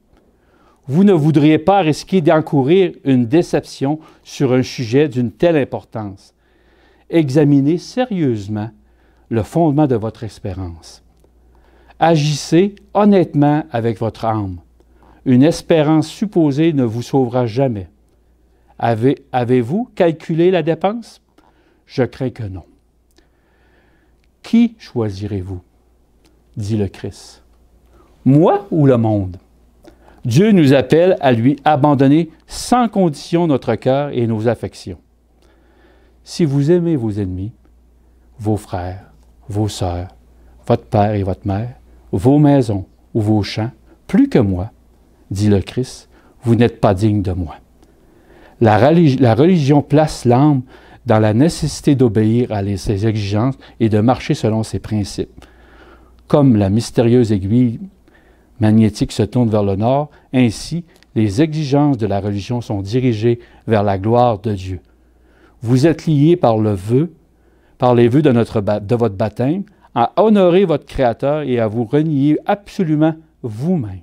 Vous ne voudriez pas risquer d'encourir une déception sur un sujet d'une telle importance. Examinez sérieusement le fondement de votre espérance. Agissez honnêtement avec votre âme. Une espérance supposée ne vous sauvera jamais. Avez-vous calculé la dépense? Je crains que non. Qui choisirez-vous? dit le Christ. Moi ou le monde? Dieu nous appelle à lui abandonner sans condition notre cœur et nos affections. Si vous aimez vos ennemis, vos frères, vos sœurs, votre père et votre mère, vos maisons ou vos champs, plus que moi, dit le Christ, vous n'êtes pas digne de moi. La religion place l'âme dans la nécessité d'obéir à ses exigences et de marcher selon ses principes. Comme la mystérieuse aiguille magnétique se tourne vers le nord, ainsi les exigences de la religion sont dirigées vers la gloire de Dieu. Vous êtes liés par les vœux de votre baptême, à honorer votre Créateur et à vous renier absolument vous-même,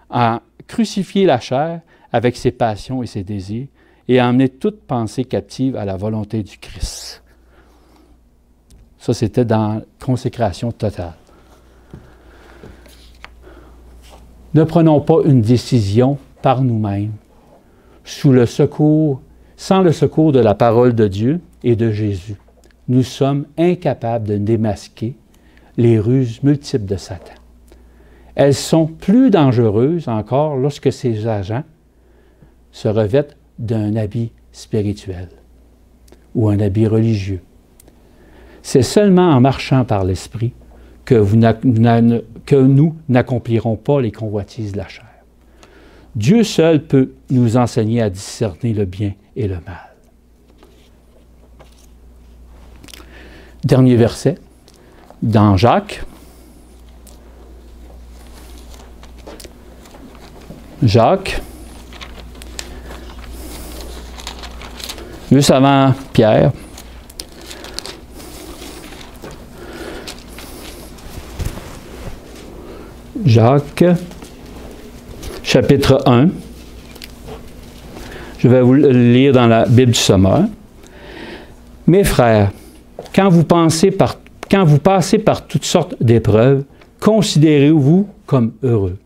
à crucifier la chair avec ses passions et ses désirs, et à amener toute pensée captive à la volonté du Christ. Ça, c'était dans consécration totale. Ne prenons pas une décision par nous-mêmes, sans le secours de la parole de Dieu et de Jésus. Nous sommes incapables de démasquer les ruses multiples de Satan. Elles sont plus dangereuses encore lorsque ces agents se revêtent d'un habit spirituel ou un habit religieux. C'est seulement en marchant par l'Esprit que nous n'accomplirons pas les convoitises de la chair. Dieu seul peut nous enseigner à discerner le bien et le mal. Dernier verset, dans Jacques. Jacques, juste avant Pierre. Jacques, chapitre 1. Je vais vous le lire dans la Bible du Sommeur. Mes frères, quand vous passez par toutes sortes d'épreuves, considérez-vous comme heureux.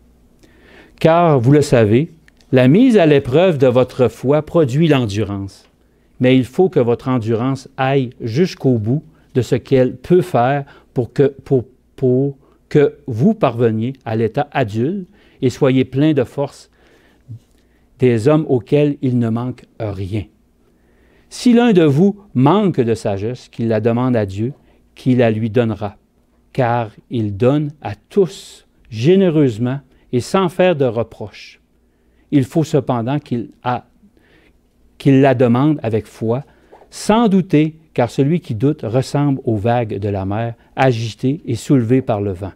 Car, vous le savez, la mise à l'épreuve de votre foi produit l'endurance. Mais il faut que votre endurance aille jusqu'au bout de ce qu'elle peut faire pour que vous parveniez à l'état adulte et soyez plein de force, des hommes auxquels il ne manque rien. Si l'un de vous manque de sagesse, qu'il la demande à Dieu, qu'il la lui donnera, car il donne à tous généreusement et sans faire de reproche. Il faut cependant qu'il la demande avec foi, sans douter, car celui qui doute ressemble aux vagues de la mer, agitées et soulevées par le vent.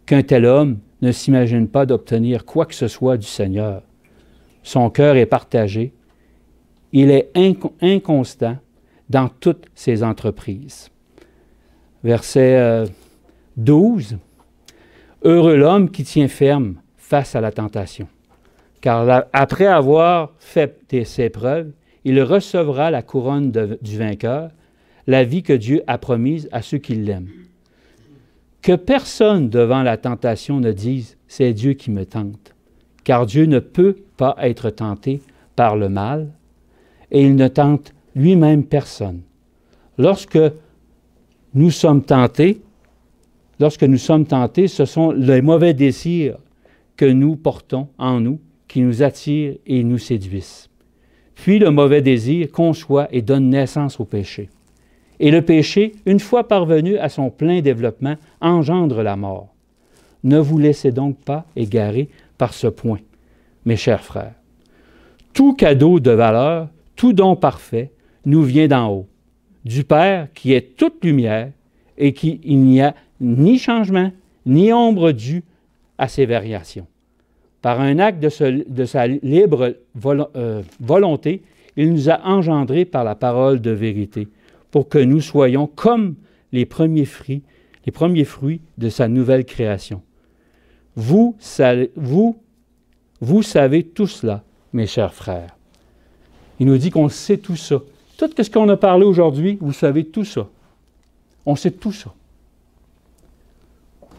Qu'un tel homme ne s'imagine pas d'obtenir quoi que ce soit du Seigneur. Son cœur est partagé. Il est inconstant dans toutes ses entreprises. Verset 12. Heureux l'homme qui tient ferme face à la tentation, car après avoir fait ses preuves, il recevra la couronne du vainqueur, la vie que Dieu a promise à ceux qui l'aiment. Que personne devant la tentation ne dise « c'est Dieu qui me tente », car Dieu ne peut pas être tenté par le mal, et il ne tente lui-même personne. Lorsque nous sommes tentés, ce sont les mauvais désirs que nous portons en nous qui nous attirent et nous séduisent. Puis le mauvais désir conçoit et donne naissance au péché. Et le péché, une fois parvenu à son plein développement, engendre la mort. Ne vous laissez donc pas égarer par ce point, mes chers frères. Tout cadeau de valeur, tout don parfait, nous vient d'en haut, du Père qui est toute lumière et qui il n'y a ni changement, ni ombre due à ses variations. Par un acte de sa libre volonté, il nous a engendrés par la parole de vérité, pour que nous soyons comme les premiers fruits de sa nouvelle création. Vous savez tout cela, mes chers frères. Il nous dit qu'on sait tout ça. Tout ce qu'on a parlé aujourd'hui, vous savez tout ça. On sait tout ça.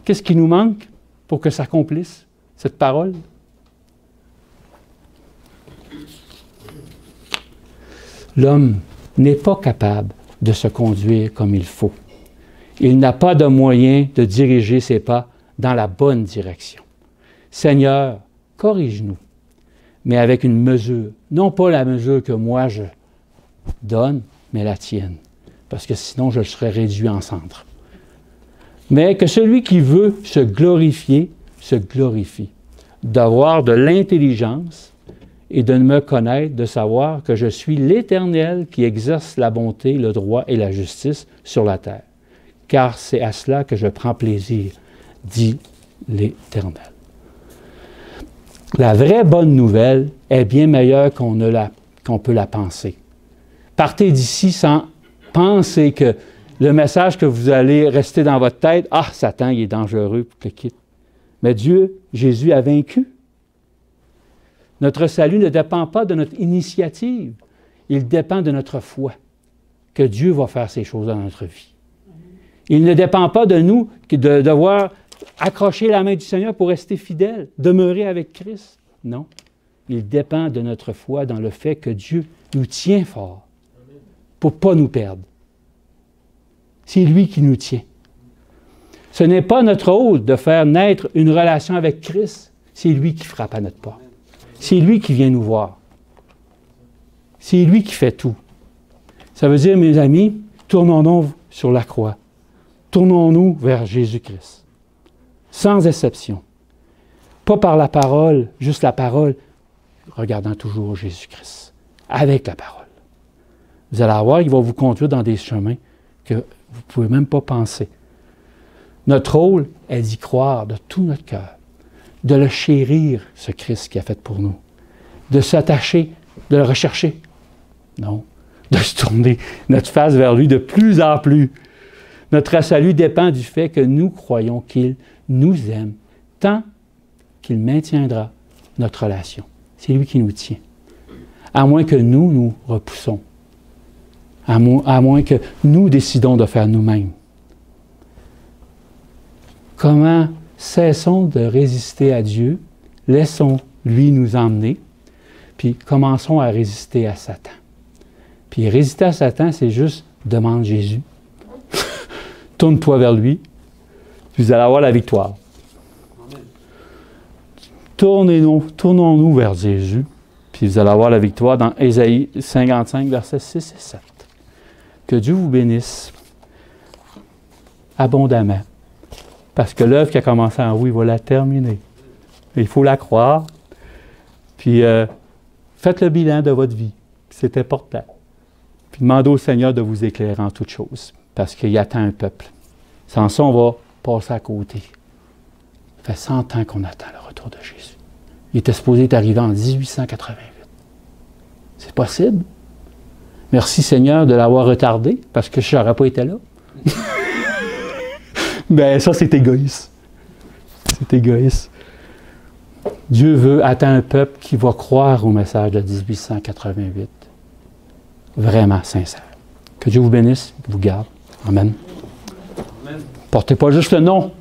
Qu'est-ce qui nous manque pour que s'accomplisse cette parole? L'homme n'est pas capable de se conduire comme il faut. Il n'a pas de moyen de diriger ses pas dans la bonne direction. Seigneur, corrige-nous, mais avec une mesure, non pas la mesure que moi je donne, mais la tienne, parce que sinon je serais réduit en cendres. Mais que celui qui veut se glorifier, se glorifie, d'avoir de l'intelligence et de me connaître, de savoir que je suis l'Éternel qui exerce la bonté, le droit et la justice sur la terre. Car c'est à cela que je prends plaisir, dit l'Éternel. La vraie bonne nouvelle est bien meilleure qu'on peut la penser. Partez d'ici sans penser que le message que vous allez rester dans votre tête, « Ah, Satan, il est dangereux pour que le quitte. » Mais Dieu, Jésus a vaincu. Notre salut ne dépend pas de notre initiative. Il dépend de notre foi, que Dieu va faire ces choses dans notre vie. Il ne dépend pas de nous de devoir accrocher la main du Seigneur pour rester fidèle, demeurer avec Christ. Non. Il dépend de notre foi dans le fait que Dieu nous tient fort pour ne pas nous perdre. C'est lui qui nous tient. Ce n'est pas notre rôle de faire naître une relation avec Christ. C'est lui qui frappe à notre porte. C'est lui qui vient nous voir. C'est lui qui fait tout. Ça veut dire, mes amis, tournons-nous sur la croix. Tournons-nous vers Jésus-Christ. Sans exception. Pas par la parole, juste la parole, regardant toujours Jésus-Christ. Avec la parole. Vous allez voir, il va vous conduire dans des chemins que vous ne pouvez même pas penser. Notre rôle est d'y croire de tout notre cœur, de le chérir, ce Christ qui a fait pour nous, de s'attacher, de le rechercher. Non, de se tourner notre face vers lui de plus en plus. Notre salut dépend du fait que nous croyons qu'il nous aime tant qu'il maintiendra notre relation. C'est lui qui nous tient. À moins que nous repoussons. À moins que nous décidons de faire nous-mêmes. Comment cessons de résister à Dieu, laissons-lui nous emmener, puis commençons à résister à Satan. Puis résister à Satan, c'est juste demande Jésus. Tourne-toi vers lui, puis vous allez avoir la victoire. Tournons-nous vers Jésus, puis vous allez avoir la victoire dans Ésaïe 55, versets 6 et 7. Que Dieu vous bénisse abondamment. Parce que l'œuvre qui a commencé en vous, il va la terminer. Il faut la croire. Puis, faites le bilan de votre vie. C'est important. Puis, demandez au Seigneur de vous éclairer en toutes choses. Parce qu'il attend un peuple. Sans ça, on va passer à côté. Ça fait 100 ans qu'on attend le retour de Jésus. Il était supposé être arrivé en 1888. C'est possible? Merci Seigneur de l'avoir retardé, parce que je n'aurais pas été là. Ben ça, c'est égoïste. C'est égoïste. Dieu attend un peuple qui va croire au message de 1888. Vraiment sincère. Que Dieu vous bénisse, vous garde. Amen. Amen. Portez pas juste le nom.